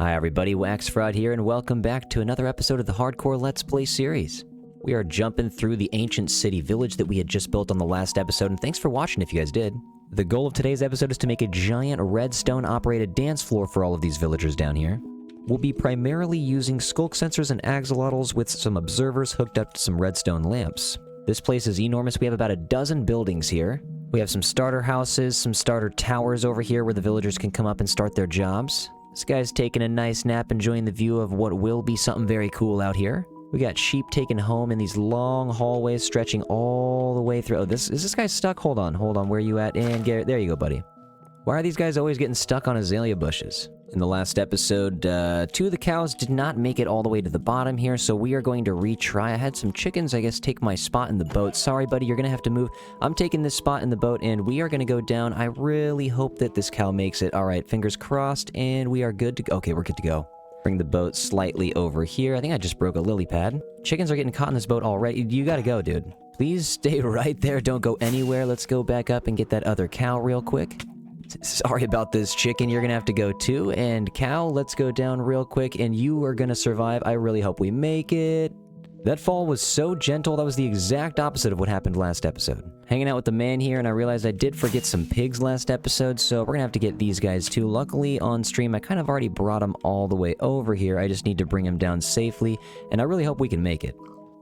Hi everybody, Wax Fraud here, and welcome back to another episode of the Hardcore Let's Play series. We are jumping through the ancient city village that we had just built on the last episode, and thanks for watching if you guys did. The goal of today's episode is to make a giant redstone-operated dance floor for all of these villagers down here. We'll be primarily using skulk sensors and axolotls with some observers hooked up to some redstone lamps. This place is enormous. We have about a dozen buildings here. We have some starter houses, some starter towers over here where the villagers can come up and start their jobs. This guy's taking a nice nap, enjoying the view of what will be something very cool out here. We got sheep taken home in these long hallways stretching all the way through. Oh, is this guy stuck? Hold on, where you at? And Garrett, there you go, buddy. Why are these guys always getting stuck on azalea bushes? In the last episode, two of the cows did not make it all the way to the bottom here, so we are going to retry. I had some chickens, I guess, take my spot in the boat. Sorry, buddy, you're gonna have to move. I'm taking this spot in the boat, and we are gonna go down. I really hope that this cow makes it. All right, fingers crossed, and we are good to go. Okay, we're good to go. Bring the boat slightly over here. I think I just broke a lily pad. Chickens are getting caught in this boat already. You gotta go, dude. Please stay right there. Don't go anywhere. Let's go back up and get that other cow real quick. Sorry about this, chicken. You're gonna have to go too. And cow, let's go down real quick, and you are gonna survive. I really hope we make it. That fall was so gentle. That was the exact opposite of what happened last episode. Hanging out with the man here, and I realized I did forget some pigs last episode, so we're gonna have to get these guys too. Luckily, on stream, I kind of already brought them all the way over here. I just need to bring them down safely, and I really hope we can make it.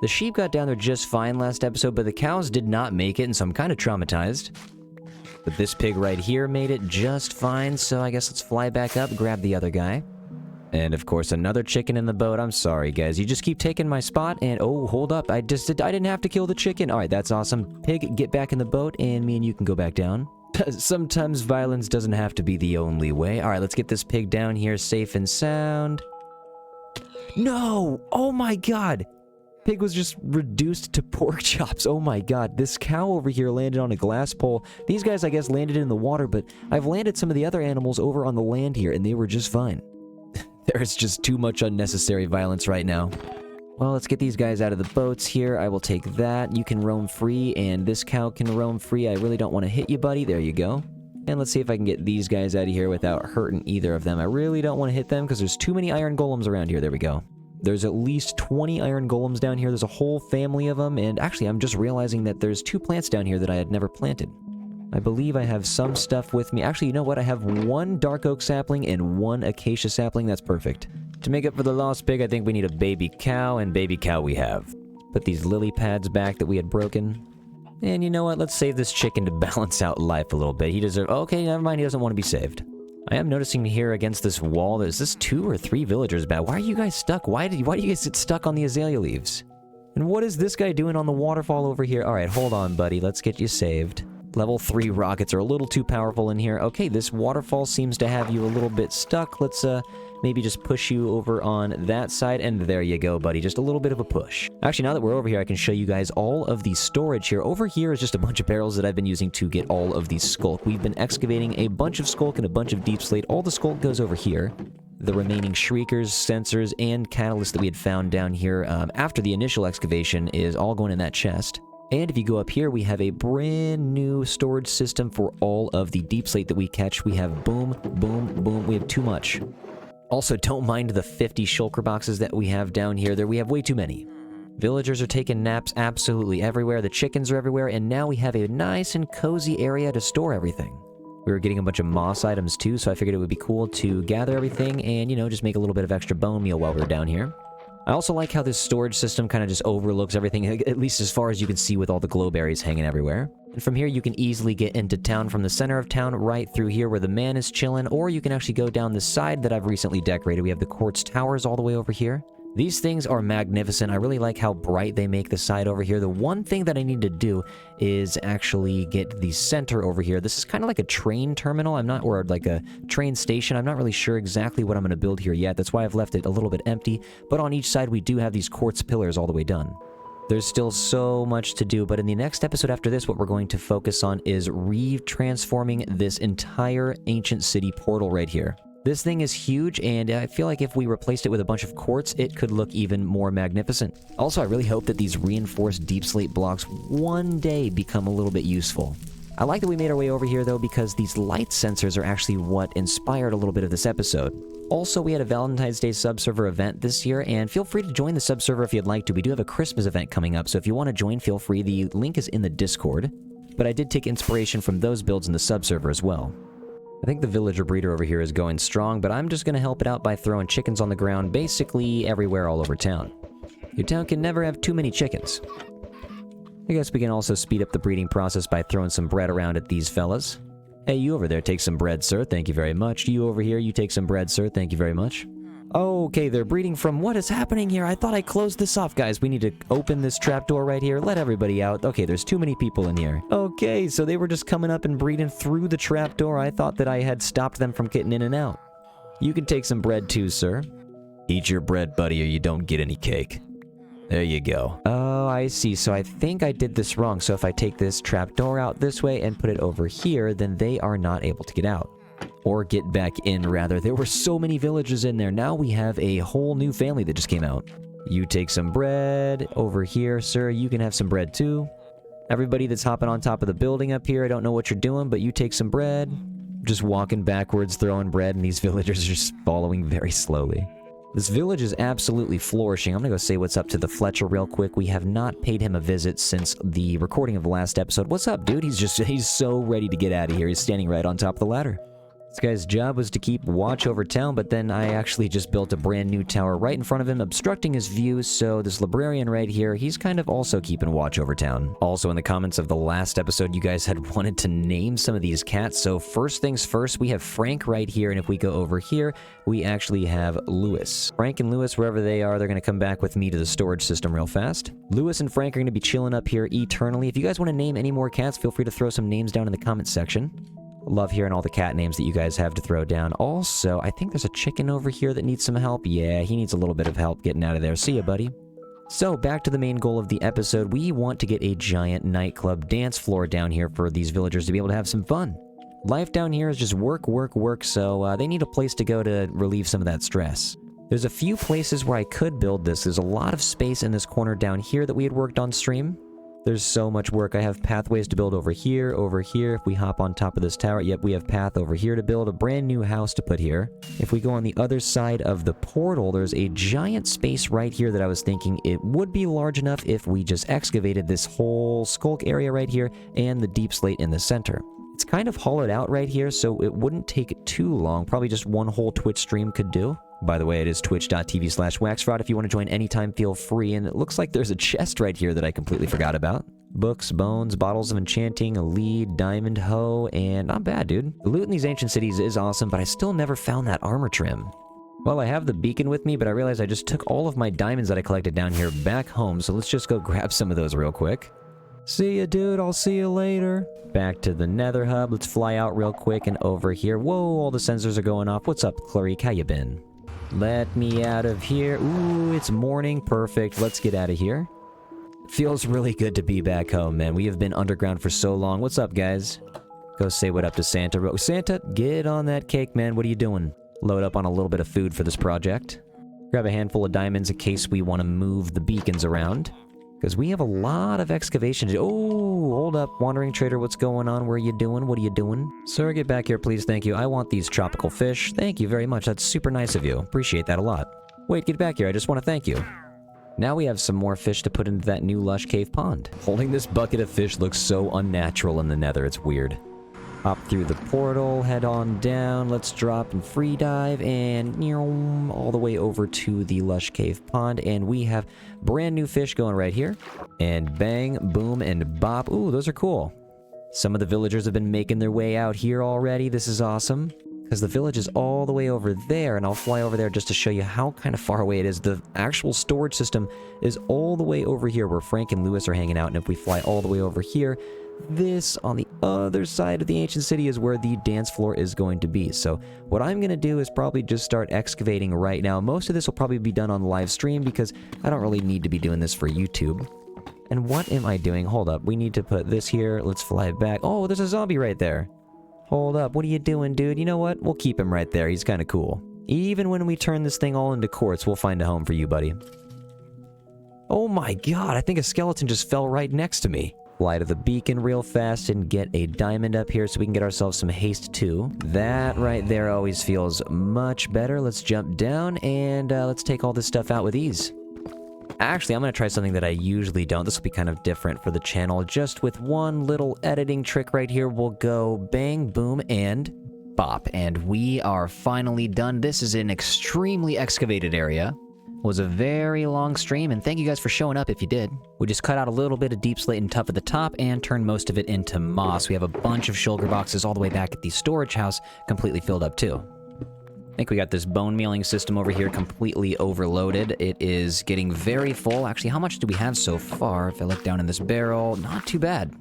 The sheep got down there just fine last episode, but the cows did not make it, and so I'm kind of traumatized. But this pig right here made it just fine, so I guess let's fly back up, grab the other guy. And of course, another chicken in the boat. I'm sorry, guys. You just keep taking my spot, and oh, hold up. I didn't have to kill the chicken. All right, that's awesome. Pig, get back in the boat, and me and you can go back down. Sometimes violence doesn't have to be the only way. All right, let's get this pig down here safe and sound. No! Oh my god! Pig was just reduced to pork chops. Oh my god, this cow over here landed on a glass pole. These guys, I guess, landed in the water, but I've landed some of the other animals over on the land here, and they were just fine. There's just too much unnecessary violence right now. Well, let's get these guys out of the boats here. I will take that. You can roam free, and this cow can roam free. I really don't want to hit you, buddy. There you go. And let's see if I can get these guys out of here without hurting either of them. I really don't want to hit them because there's too many iron golems around here. There we go. There's at least 20 iron golems down here. There's a whole family of them, and actually I'm just realizing that there's 2 plants down here that I had never planted. I believe I have some stuff with me. Actually, you know what? I have 1 dark oak sapling and 1 acacia sapling. That's perfect. To make up for the lost pig, I think we need a baby cow, and baby cow we have. Put these lily pads back that we had broken. And you know what? Let's save this chicken to balance out life a little bit. He deserves... Okay, never mind. He doesn't want to be saved. I am noticing here against this wall, there's this 2 or 3 villagers back. Why are you guys stuck? Why do you guys get stuck on the azalea leaves? And what is this guy doing on the waterfall over here? Alright, hold on, buddy. Let's get you saved. Level 3 rockets are a little too powerful in here. Okay, this waterfall seems to have you a little bit stuck. Let's, maybe just push you over on that side, and there you go, buddy. Just a little bit of a push. Actually, now that we're over here, I can show you guys all of the storage here. Over here is just a bunch of barrels that I've been using to get all of these skulk. We've been excavating a bunch of skulk and a bunch of deep slate. All the skulk goes over here. The remaining shriekers, sensors, and catalysts that we had found down here after the initial excavation is all going in that chest. And if you go up here, we have a brand new storage system for all of the deep slate that we catch. We have boom, boom, boom. We have too much. Also, don't mind the 50 shulker boxes that we have down here. We have way too many. Villagers are taking naps absolutely everywhere. The chickens are everywhere. And now we have a nice and cozy area to store everything. We were getting a bunch of moss items too, so I figured it would be cool to gather everything and, you know, just make a little bit of extra bone meal while we're down here. I also like how this storage system kind of just overlooks everything, at least as far as you can see with all the glowberries hanging everywhere. And from here, you can easily get into town from the center of town right through here where the man is chilling, or you can actually go down the side that I've recently decorated. We have the quartz towers all the way over here. These things are magnificent. I really like how bright they make the side over here. The one thing that I need to do is actually get the center over here. This is kind of like a train terminal. Or like a train station. I'm not really sure exactly what I'm going to build here yet. That's why I've left it a little bit empty. But on each side, we do have these quartz pillars all the way done. There's still so much to do, but in the next episode after this, what we're going to focus on is re-transforming this entire ancient city portal right here. This thing is huge, and I feel like if we replaced it with a bunch of quartz, it could look even more magnificent. Also, I really hope that these reinforced deep slate blocks one day become a little bit useful. I like that we made our way over here, though, because these light sensors are actually what inspired a little bit of this episode. Also, we had a Valentine's Day subserver event this year, and feel free to join the subserver if you'd like to. We do have a Christmas event coming up, so if you want to join, feel free. The link is in the Discord. But I did take inspiration from those builds in the subserver as well. I think the villager breeder over here is going strong, but I'm just going to help it out by throwing chickens on the ground basically everywhere all over town. Your town can never have too many chickens. I guess we can also speed up the breeding process by throwing some bread around at these fellas. Hey, you over there, take some bread, sir. Thank you very much. You over here, you take some bread, sir. Thank you very much. Okay, they're breeding from... What is happening here? I thought I closed this off, guys. We need to open this trapdoor right here. Let everybody out. Okay, there's too many people in here. Okay, so they were just coming up and breeding through the trapdoor. I thought that I had stopped them from getting in and out. You can take some bread too, sir. Eat your bread, buddy, or you don't get any cake. There you go. Oh, I see. So I think I did this wrong. So if I take this trapdoor out this way and put it over here, then they are not able to get out. Or get back in, rather. There were so many villagers in there. Now we have a whole new family that just came out. You take some bread over here, sir. You can have some bread too. Everybody that's hopping on top of the building up here, I don't know what you're doing, but you take some bread. Just walking backwards, throwing bread, and these villagers are just following very slowly. This village is absolutely flourishing. I'm gonna go say what's up to the Fletcher real quick. We have not paid him a visit since the recording of the last episode. What's up, dude? He's so ready to get out of here. He's standing right on top of the ladder. This guy's job was to keep watch over town, but then I actually just built a brand new tower right in front of him, obstructing his view, so this librarian right here, he's kind of also keeping watch over town. Also, in the comments of the last episode, you guys had wanted to name some of these cats, so first things first, we have Frank right here, and if we go over here, we actually have Lewis. Frank and Lewis, wherever they are, they're going to come back with me to the storage system real fast. Lewis and Frank are going to be chilling up here eternally. If you guys want to name any more cats, feel free to throw some names down in the comments section. Love hearing all the cat names that you guys have to throw down. Also, I think there's a chicken over here that needs some help. Yeah, he needs a little bit of help getting out of there. See ya, buddy. So, back to the main goal of the episode. We want to get a giant nightclub dance floor down here for these villagers to be able to have some fun. Life down here is just work, work, work, so they need a place to go to relieve some of that stress. There's a few places where I could build this. There's a lot of space in this corner down here that we had worked on stream. There's so much work. I have pathways to build over here, over here. If we hop on top of this tower, yep, we have path over here to build a brand new house to put here. If we go on the other side of the portal, there's a giant space right here that I was thinking it would be large enough if we just excavated this whole skulk area right here and the deep slate in the center. It's kind of hollowed out right here, so it wouldn't take too long. Probably just one whole Twitch stream could do. By the way, it is twitch.tv/waxfraud. If you want to join anytime, feel free. And it looks like there's a chest right here that I completely forgot about. Books, bones, bottles of enchanting, a lead, diamond, hoe, and not bad, dude. The loot in these ancient cities is awesome, but I still never found that armor trim. Well, I have the beacon with me, but I realized I just took all of my diamonds that I collected down here back home, so let's just go grab some of those real quick. See ya, dude. I'll see you later. Back to the nether hub. Let's fly out real quick and over here. Whoa, all the sensors are going off. What's up, Clarique? How you been? Let me out of here. Ooh, it's morning. Perfect. Let's get out of here. Feels really good to be back home, man. We have been underground for so long. What's up, guys? Go say what up to Santa. Santa, get on that cake, man. What are you doing? Load up on a little bit of food for this project. Grab a handful of diamonds in case we want to move the beacons around. Because we have a lot of excavation to do. Oh, hold up. Wandering trader, what's going on? Where are you doing? What are you doing? Sir, get back here, please. Thank you. I want these tropical fish. Thank you very much. That's super nice of you. Appreciate that a lot. Wait, get back here. I just want to thank you. Now we have some more fish to put into that new lush cave pond. Holding this bucket of fish looks so unnatural in the nether. It's weird. Hop through the portal, head on down, let's drop and free dive, and all the way over to the lush cave pond, and we have brand new fish going right here. And bang, boom, and bop. Ooh, those are cool. Some of the villagers have been making their way out here already. This is awesome. Because the village is all the way over there, and I'll fly over there just to show you how kind of far away it is. The actual storage system is all the way over here where Frank and Lewis are hanging out, and if we fly all the way over here, this on the other side of the ancient city is where the dance floor is going to be. So what I'm going to do is probably just start excavating right now. Most of this will probably be done on live stream because I don't really need to be doing this for YouTube. And what am I doing? Hold up. We need to put this here. Let's fly back. Oh, there's a zombie right there. Hold up. What are you doing, dude? You know what? We'll keep him right there. He's kind of cool. Even when we turn this thing all into quartz, we'll find a home for you, buddy. Oh my god. I think a skeleton just fell right next to me. Fly to the beacon real fast and get a diamond up here so we can get ourselves some haste too. That right there always feels much better. Let's jump down and let's take all this stuff out with ease. Actually, I'm going to try something that I usually don't. This will be kind of different for the channel. Just with one little editing trick right here, we'll go bang, boom, and bop. And we are finally done. This is an extremely excavated area. It was a very long stream, and thank you guys for showing up if you did. We just cut out a little bit of deep slate and tuff at the top and turned most of it into moss. We have a bunch of shulker boxes all the way back at the storage house completely filled up too. I think we got this bone mealing system over here completely overloaded. It is getting very full. Actually, how much do we have so far? If I look down in this barrel, not too bad.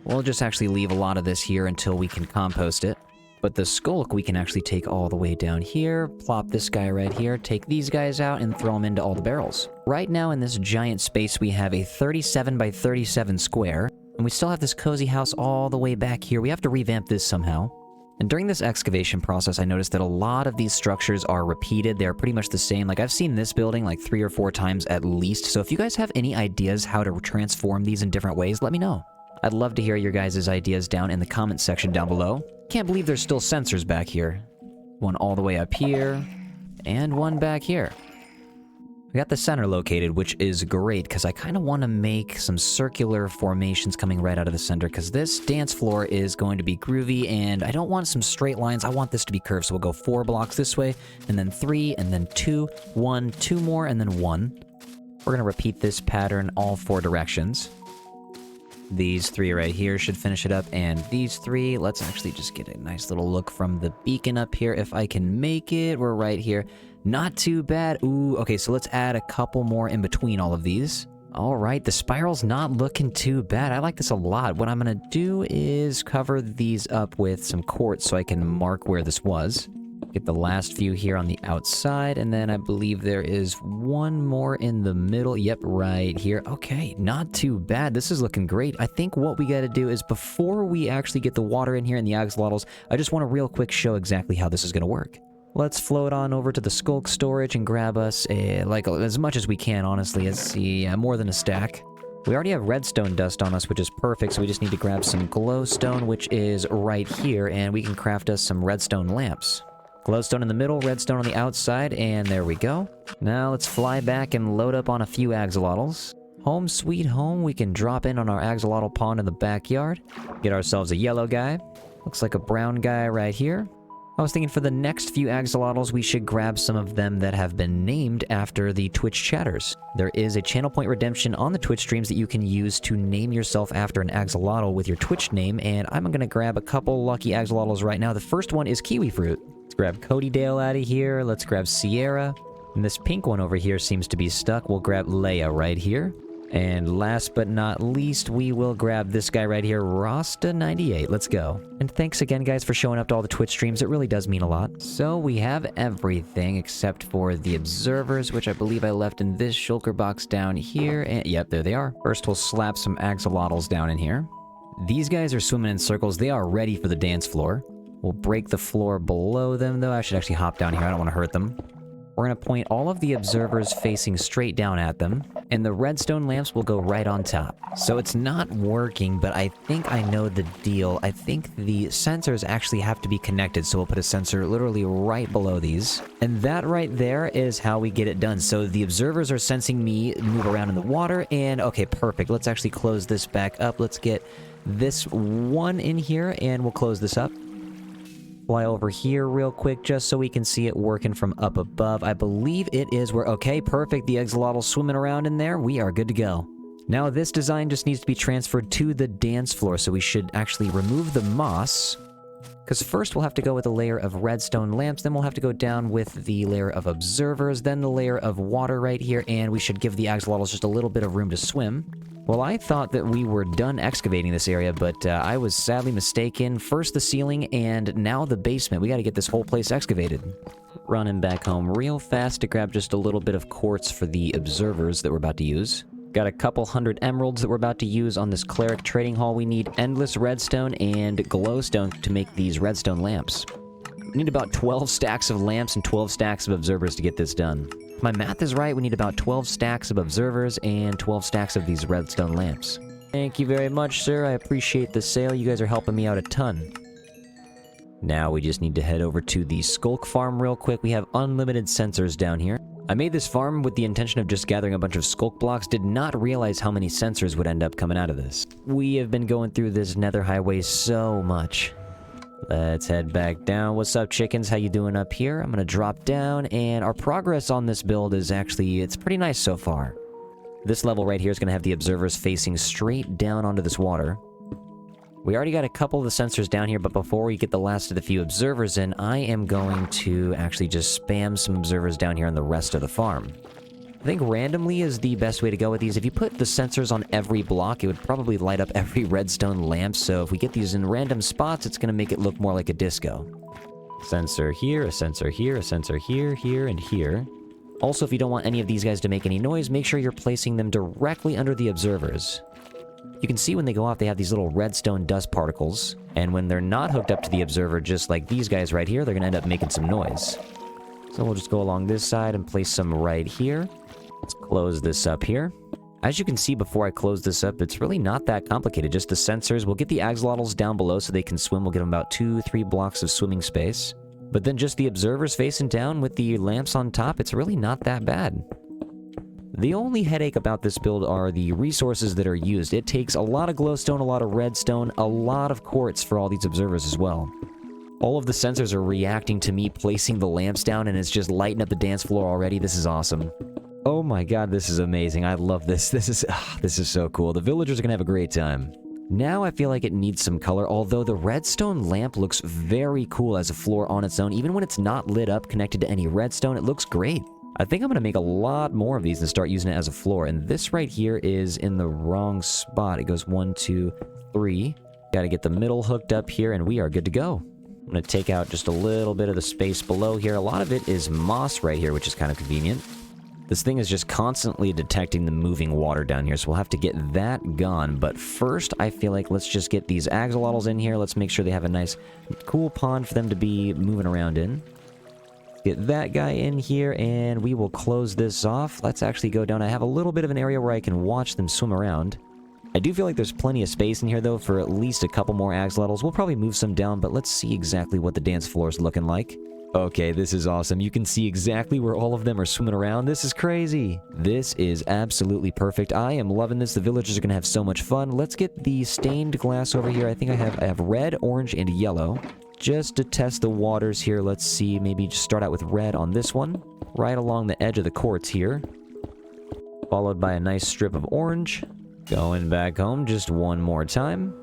We'll just actually leave a lot of this here until we can compost it. But the skulk we can actually take all the way down here, plop this guy right here, take these guys out, and throw them into all the barrels. Right now in this giant space, we have a 37 by 37 square, and we still have this cozy house all the way back here. We have to revamp this somehow. And during this excavation process, I noticed that a lot of these structures are repeated. They're pretty much the same. Like, I've seen this building like 3 or 4 times at least. So if you guys have any ideas how to transform these in different ways, let me know. I'd love to hear your guys' ideas down in the comments section down below. Can't believe there's still sensors back here. One all the way up here, and one back here. We got the center located, which is great, because I kind of want to make some circular formations coming right out of the center, because this dance floor is going to be groovy, and I don't want some straight lines. I want this to be curved, so we'll go 4 blocks this way, and then 3, and then 2, 1, 2 more, and then 1. We're going to repeat this pattern all 4 directions. These 3 right here should finish it up, and these 3, let's actually just get a nice little look from the beacon up here if I can make it. We're right here. Not too bad. Ooh, okay, so let's add a couple more in between all of these. All right, the spiral's not looking too bad. I like this a lot. What I'm gonna do is cover these up with some quartz so I can mark where this was. Get the last few here on the outside, and then I believe there is one more in the middle. Yep, right here. Okay, not too bad. This is looking great. I think what we gotta do is before we actually get the water in here in the axolotls, I just want to real quick show exactly how this is gonna work. Let's float on over to the skulk storage and grab us like as much as we can, honestly. Let's see, more than a stack. We already have redstone dust on us, which is perfect, so we just need to grab some glowstone, which is right here, and we can craft us some redstone lamps. Glowstone in the middle, redstone on the outside, and there we go. Now let's fly back and load up on a few axolotls. Home sweet home, we can drop in on our axolotl pond in the backyard. Get ourselves a yellow guy. Looks like a brown guy right here. I was thinking for the next few axolotls, we should grab some of them that have been named after the Twitch chatters. There is a channel point redemption on the Twitch streams that you can use to name yourself after an axolotl with your Twitch name, and I'm gonna grab a couple lucky axolotls right now. The first one is Kiwi Fruit. Let's grab Cody Dale out of here. Let's grab Sierra. And this pink one over here seems to be stuck. We'll grab Leia right here. And last but not least, we will grab this guy right here, Rasta98. Let's go. And thanks again, guys, for showing up to all the Twitch streams. It really does mean a lot. So we have everything except for the observers, which I believe I left in this shulker box down here. And yep, there they are. First, we'll slap some axolotls down in here. These guys are swimming in circles. They are ready for the dance floor. We'll break the floor below them, though. I should actually hop down here. I don't want to hurt them. We're going to point all of the observers facing straight down at them, and the redstone lamps will go right on top. So it's not working, but I think I know the deal. I think the sensors actually have to be connected, so we'll put a sensor literally right below these. And that right there is how we get it done. So the observers are sensing me move around in the water, and okay, perfect. Let's actually close this back up. Let's get this one in here, and we'll close this up. Fly over here real quick just so we can see it working from up above. I believe it is where... Okay, perfect. The axolotl swimming around in there. We are good to go. Now this design just needs to be transferred to the dance floor, so we should actually remove the moss. Because first we'll have to go with a layer of redstone lamps, then we'll have to go down with the layer of observers, then the layer of water right here, and we should give the axolotls just a little bit of room to swim. Well, I thought that we were done excavating this area, but I was sadly mistaken. First the ceiling, and now the basement. We gotta get this whole place excavated. Running back home real fast to grab just a little bit of quartz for the observers that we're about to use. Got a couple hundred emeralds that we're about to use on this cleric trading hall. We need endless redstone and glowstone to make these redstone lamps. We need about 12 stacks of lamps and 12 stacks of observers to get this done. If my math is right, we need about 12 stacks of observers and 12 stacks of these redstone lamps. Thank you very much, sir. I appreciate the sale. You guys are helping me out a ton. Now we just need to head over to the Skulk Farm real quick. We have unlimited sensors down here. I made this farm with the intention of just gathering a bunch of Skulk blocks. Did not realize how many sensors would end up coming out of this. We have been going through this nether highway so much. Let's head back down. What's up, chickens? How you doing up here? I'm gonna drop down, and our progress on this build is actually, it's pretty nice so far. This level right here is gonna have the observers facing straight down onto this water. We already got a couple of the sensors down here, but before we get the last of the few observers in, I am going to actually just spam some observers down here on the rest of the farm. I think randomly is the best way to go with these. If you put the sensors on every block, it would probably light up every redstone lamp, so if we get these in random spots, it's going to make it look more like a disco. Sensor here, a sensor here, a sensor here, here, and here. Also, if you don't want any of these guys to make any noise, make sure you're placing them directly under the observers. You can see when they go off, they have these little redstone dust particles, and when they're not hooked up to the observer, just like these guys right here, they're going to end up making some noise. So we'll just go along this side and place some right here. Let's close this up here. As you can see before I close this up, it's really not that complicated. Just the sensors. We'll get the axolotls down below so they can swim. We'll get them about 2-3 blocks of swimming space. But then just the observers facing down with the lamps on top, it's really not that bad. The only headache about this build are the resources that are used. It takes a lot of glowstone, a lot of redstone, a lot of quartz for all these observers as well. All of the sensors are reacting to me placing the lamps down, and it's just lighting up the dance floor already. This is awesome. Oh my god, this is amazing. I love this. This is so cool. The villagers are gonna have a great time. Now I feel like it needs some color, although the redstone lamp looks very cool as a floor on its own. Even when it's not lit up, connected to any redstone, it looks great. I think I'm going to make a lot more of these and start using it as a floor. And this right here is in the wrong spot. It goes 1, 2, 3. Got to get the middle hooked up here, and we are good to go. I'm going to take out just a little bit of the space below here. A lot of it is moss right here, which is kind of convenient. This thing is just constantly detecting the moving water down here, so we'll have to get that gone. But first, I feel like let's just get these axolotls in here. Let's make sure they have a nice, cool pond for them to be moving around in. Get that guy in here, and we will close this off. Let's actually go down. I have a little bit of an area where I can watch them swim around. I do feel like there's plenty of space in here, though, for at least a couple more axolotls. We'll probably move some down, but let's see exactly what the dance floor is looking like. Okay, this is awesome. You can see exactly where all of them are swimming around. This is crazy. This is absolutely perfect. I am loving this. The villagers are going to have so much fun. Let's get the stained glass over here. I think I have red, orange, and yellow. Just to test the waters here, let's see, maybe just start out with red on this one, right along the edge of the quartz here, followed by a nice strip of orange. Going back home just one more time.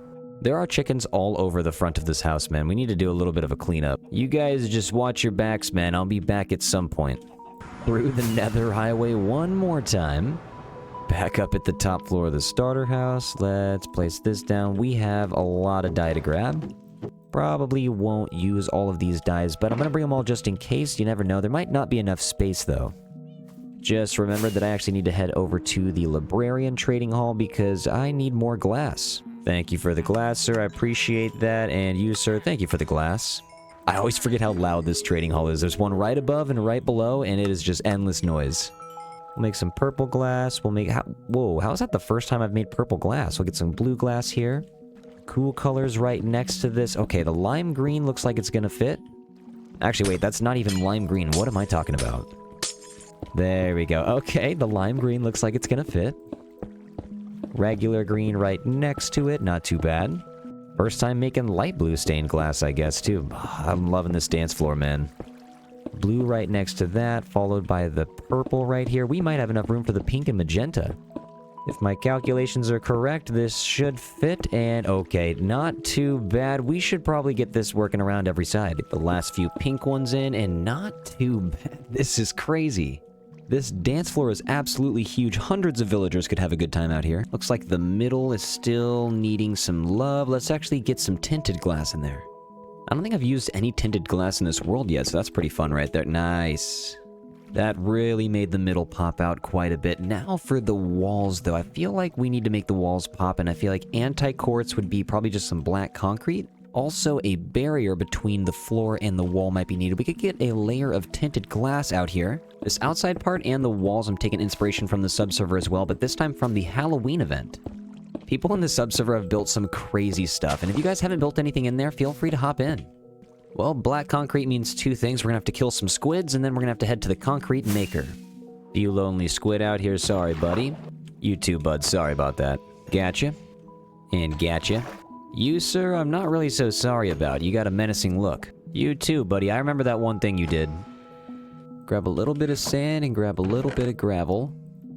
There are chickens all over the front of this house, man. We need to do a little bit of a cleanup. You guys just watch your backs, man. I'll be back at some point. Through the nether highway one more time. Back up at the top floor of the starter house. Let's place this down. We have a lot of dye to grab. Probably won't use all of these dyes, but I'm going to bring them all just in case. You never know. There might not be enough space, though. Just remember that I actually need to head over to the Librarian Trading Hall because I need more glass. Thank you for the glass, sir. I appreciate that. And you, sir, thank you for the glass. I always forget how loud this trading hall is. There's one right above and right below, and it is just endless noise. We'll make some purple glass. We'll make... Whoa, how is that the first time I've made purple glass? We'll get some blue glass here. Cool colors right next to this. Okay, the lime green looks like it's gonna fit. Actually, wait, that's not even lime green. What am I talking about? There we go. Okay, the lime green looks like it's gonna fit. Regular green right next to it. Not too bad. First time making light blue stained glass, I guess, too. I'm loving this dance floor, man. Blue right next to that, followed by the purple right here. We might have enough room for the pink and magenta. If my calculations are correct, this should fit, and okay, not too bad. We should probably get this working around every side. Get the last few pink ones in, and not too bad. This is crazy. This dance floor is absolutely huge. Hundreds of villagers could have a good time out here. Looks like the middle is still needing some love. Let's actually get some tinted glass in there. I don't think I've used any tinted glass in this world yet, so that's pretty fun right there. Nice. That really made the middle pop out quite a bit. Now for the walls, though. I feel like we need to make the walls pop, and I feel like anti-quartz would be probably just some black concrete. Also, a barrier between the floor and the wall might be needed. We could get a layer of tinted glass out here. This outside part and the walls, I'm taking inspiration from the subserver as well, but this time from the Halloween event. People in the subserver have built some crazy stuff, and if you guys haven't built anything in there, feel free to hop in. Well, black concrete means two things. We're gonna have to kill some squids, and then we're gonna have to head to the concrete maker. You lonely squid out here, sorry, buddy. You too, bud, sorry about that. Gotcha. And gotcha. You, sir, I'm not really so sorry about. You got a menacing look. You too, buddy, I remember that one thing you did. Grab a little bit of sand and grab a little bit of gravel.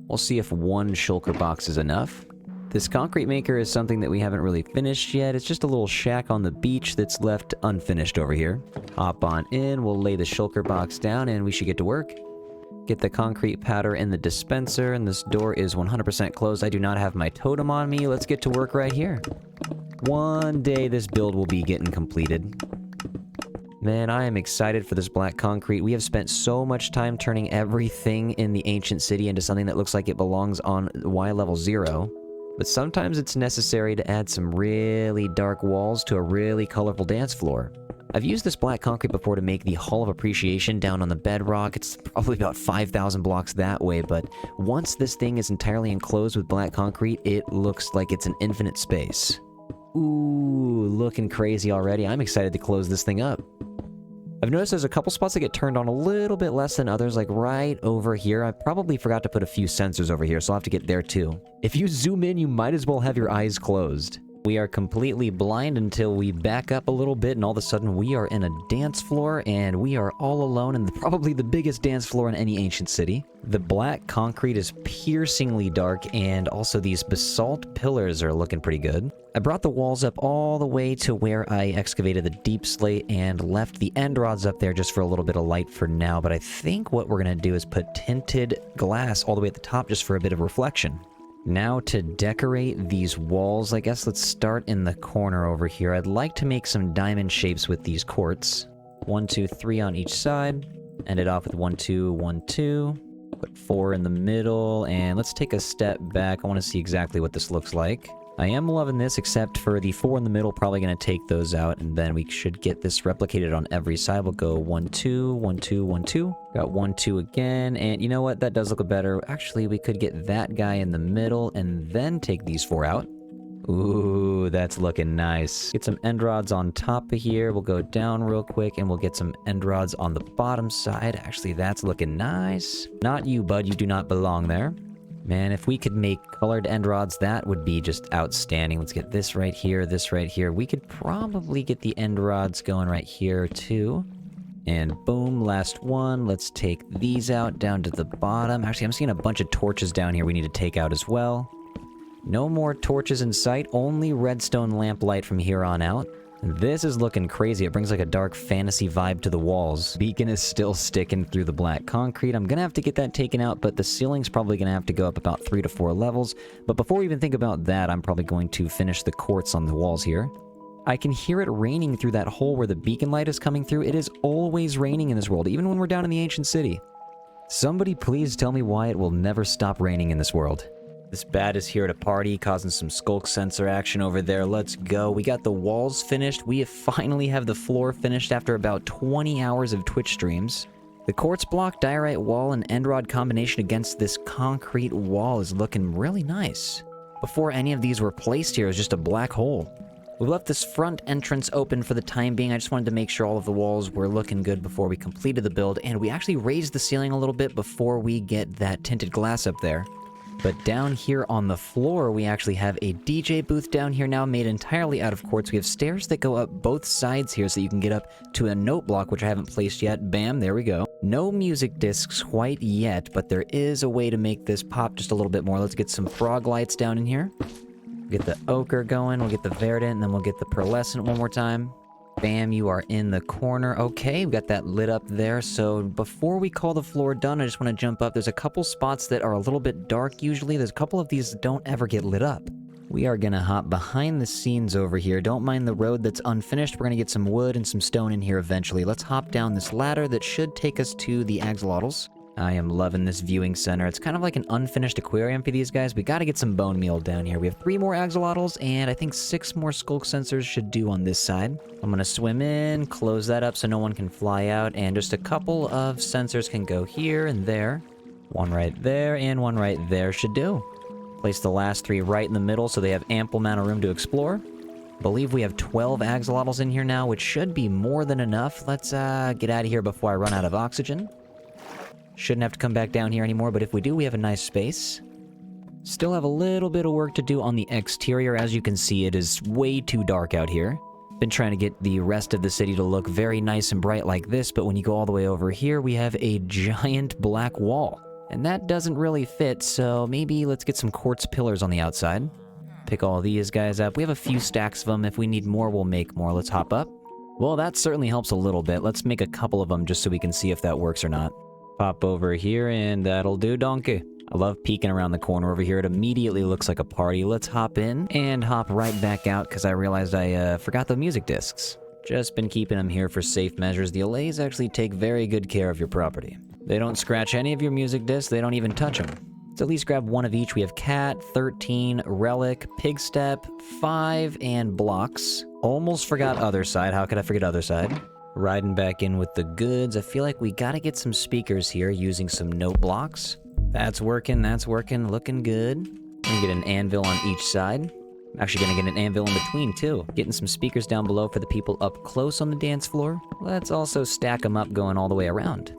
We'll see if one shulker box is enough. This concrete maker is something that we haven't really finished yet. It's just a little shack on the beach that's left unfinished over here. Hop on in, we'll lay the shulker box down, and we should get to work. Get the concrete powder in the dispenser, and this door is 100% closed. I do not have my totem on me. Let's get to work right here. One day this build will be getting completed. Man, I am excited for this black concrete. We have spent so much time turning everything in the ancient city into something that looks like it belongs on Y level 0. But sometimes it's necessary to add some really dark walls to a really colorful dance floor. I've used this black concrete before to make the Hall of Appreciation down on the bedrock. It's probably about 5,000 blocks that way, but once this thing is entirely enclosed with black concrete, it looks like it's an infinite space. Ooh, looking crazy already. I'm excited to close this thing up. I've noticed there's a couple spots that get turned on a little bit less than others, like right over here. I probably forgot to put a few sensors over here, so I'll have to get there too. If you zoom in, you might as well have your eyes closed. We are completely blind until we back up a little bit, and all of a sudden we are in a dance floor, and we are all alone in probably the biggest dance floor in any ancient city. The black concrete is piercingly dark, and also these basalt pillars are looking pretty good. I brought the walls up all the way to where I excavated the deep slate and left the end rods up there just for a little bit of light for now, but I think what we're gonna do is put tinted glass all the way at the top just for a bit of reflection. Now to decorate these walls, I guess let's start in the corner over here. I'd like to make some diamond shapes with these quartz. 1, 2, 3 on each side. End it off with 1, 2, 1, 2. Put 4 in the middle, and let's take a step back. I want to see exactly what this looks like. I am loving this, except for the 4 in the middle, probably going to take those out, and then we should get this replicated on every side. We'll go 1, 2, 1, 2, 1, 2. Got 1, 2 again, and you know what? That does look better. Actually, we could get that guy in the middle, and then take these 4 out. Ooh, that's looking nice. Get some end rods on top of here. We'll go down real quick, and we'll get some end rods on the bottom side. Actually, that's looking nice. Not you, bud. You do not belong there. Man, if we could make colored end rods, that would be just outstanding. Let's get this right here, this right here. We could probably get the end rods going right here, too. And boom, last one. Let's take these out down to the bottom. Actually, I'm seeing a bunch of torches down here we need to take out as well. No more torches in sight, only redstone lamp light from here on out. This is looking crazy. It brings like a dark fantasy vibe to the walls. Beacon is still sticking through the black concrete. I'm gonna have to get that taken out, but the ceiling's probably gonna have to go up about 3 to 4 levels. But before we even think about that, I'm probably going to finish the quartz on the walls here. I can hear it raining through that hole where the beacon light is coming through. It is always raining in this world, even when we're down in the ancient city. Somebody please tell me why it will never stop raining in this world. This bat is here to party, causing some skulk sensor action over there. Let's go. We got the walls finished. We finally have the floor finished after about 20 hours of Twitch streams. The quartz block, diorite wall, and end rod combination against this concrete wall is looking really nice. Before any of these were placed here, it was just a black hole. We left this front entrance open for the time being. I just wanted to make sure all of the walls were looking good before we completed the build, and we actually raised the ceiling a little bit before we get that tinted glass up there. But down here on the floor, we actually have a DJ booth down here now made entirely out of quartz. We have stairs that go up both sides here so you can get up to a note block, which I haven't placed yet. Bam, there we go. No music discs quite yet, but there is a way to make this pop just a little bit more. Let's get some frog lights down in here. Get the ochre going, we'll get the verdant, and then we'll get the pearlescent one more time. Bam, you are in the corner. Okay, we got that lit up there. So before we call the floor done, I just want to jump up. There's a couple spots that are a little bit dark usually. There's a couple of these that don't ever get lit up. We are gonna hop behind the scenes over here. Don't mind the road that's unfinished. We're gonna get some wood and some stone in here eventually. Let's hop down this ladder that should take us to the axolotls. I am loving this viewing center. It's kind of like an unfinished aquarium for these guys. We gotta get some bone meal down here. We have 3 more axolotls, and I think 6 more skulk sensors should do on this side. I'm gonna swim in, close that up so no one can fly out, and just a couple of sensors can go here and there. One right there, and one right there should do. Place the last 3 right in the middle so they have ample amount of room to explore. Believe we have 12 axolotls in here now, which should be more than enough. Let's get out of here before I run out of oxygen. Shouldn't have to come back down here anymore, but if we do, we have a nice space. Still have a little bit of work to do on the exterior. As you can see, it is way too dark out here. Been trying to get the rest of the city to look very nice and bright like this, but when you go all the way over here, we have a giant black wall. And that doesn't really fit, so maybe let's get some quartz pillars on the outside. Pick all these guys up. We have a few stacks of them. If we need more, we'll make more. Let's hop up. Well, that certainly helps a little bit. Let's make a couple of them just so we can see if that works or not. Pop over here, and that'll do, donkey. I love peeking around the corner over here. It immediately looks like a party. Let's hop in and hop right back out because I realized I forgot the music discs. Just been keeping them here for safe measures. The allays actually take very good care of your property. They don't scratch any of your music discs. They don't even touch them. Let's at least grab one of each. We have Cat, 13, Relic, Pigstep, 5, and Blocks. Almost forgot Other Side. How could I forget Other Side? Riding back in with the goods. I feel like we gotta get some speakers here using some note blocks. That's working, looking good. Gonna get an anvil on each side. I'm actually gonna get an anvil in between, too. Getting some speakers down below for the people up close on the dance floor. Let's also stack them up going all the way around.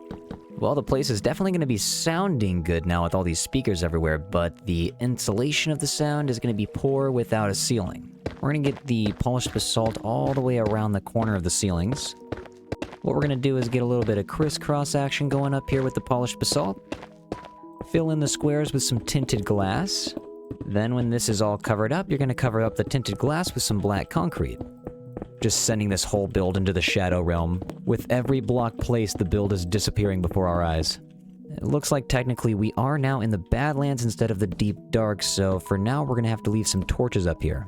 Well, the place is definitely gonna be sounding good now with all these speakers everywhere, but the insulation of the sound is gonna be poor without a ceiling. We're gonna get the polished basalt all the way around the corner of the ceilings. What we're gonna do is get a little bit of crisscross action going up here with the polished basalt. Fill in the squares with some tinted glass. Then when this is all covered up, you're going to cover up the tinted glass with some black concrete. Just sending this whole build into the shadow realm. With every block placed, the build is disappearing before our eyes. It looks like technically we are now in the Badlands instead of the Deep Dark, so for now we're going to have to leave some torches up here.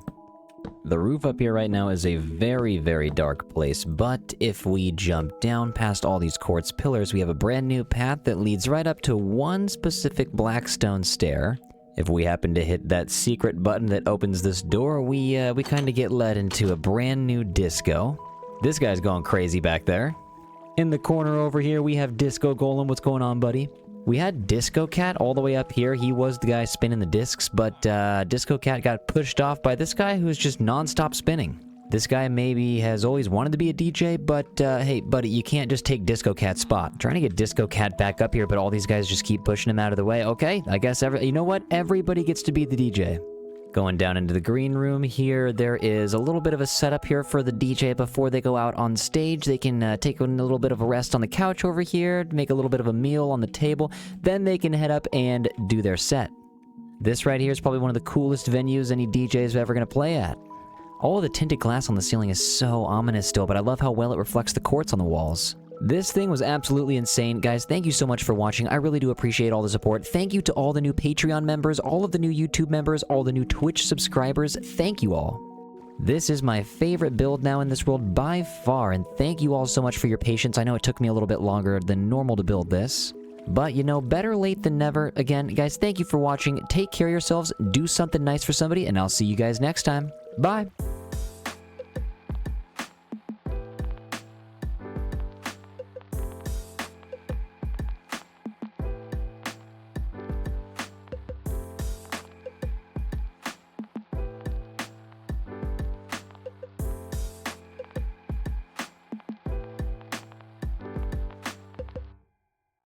The roof up here right now is a very, very dark place, but if we jump down past all these quartz pillars, we have a brand new path that leads right up to one specific black stone stair. If we happen to hit that secret button that opens this door, we kind of get led into a brand new disco. This guy's going crazy back there. In the corner over here, we have Disco Golem. What's going on, buddy? We had Disco Cat all the way up here. He was the guy spinning the discs, but Disco Cat got pushed off by this guy who's just non-stop spinning. This guy maybe has always wanted to be a DJ, but hey, buddy, you can't just take Disco Cat's spot. I'm trying to get Disco Cat back up here, but all these guys just keep pushing him out of the way. Okay, I guess you know what? Everybody gets to be the DJ. Going down into the green room here, there is a little bit of a setup here for the DJ before they go out on stage. They can take a little bit of a rest on the couch over here, make a little bit of a meal on the table, then they can head up and do their set. This right here is probably one of the coolest venues any DJ is ever going to play at. All of the tinted glass on the ceiling is so ominous still, but I love how well it reflects the quartz on the walls. This thing was absolutely insane. Guys, thank you so much for watching. I really do appreciate all the support. Thank you to all the new Patreon members, all of the new YouTube members, all the new Twitch subscribers. Thank you all. This is my favorite build now in this world by far, and thank you all so much for your patience. I know it took me a little bit longer than normal to build this, but you know, better late than never. Again, guys, thank you for watching. Take care of yourselves, do something nice for somebody, and I'll see you guys next time. Bye!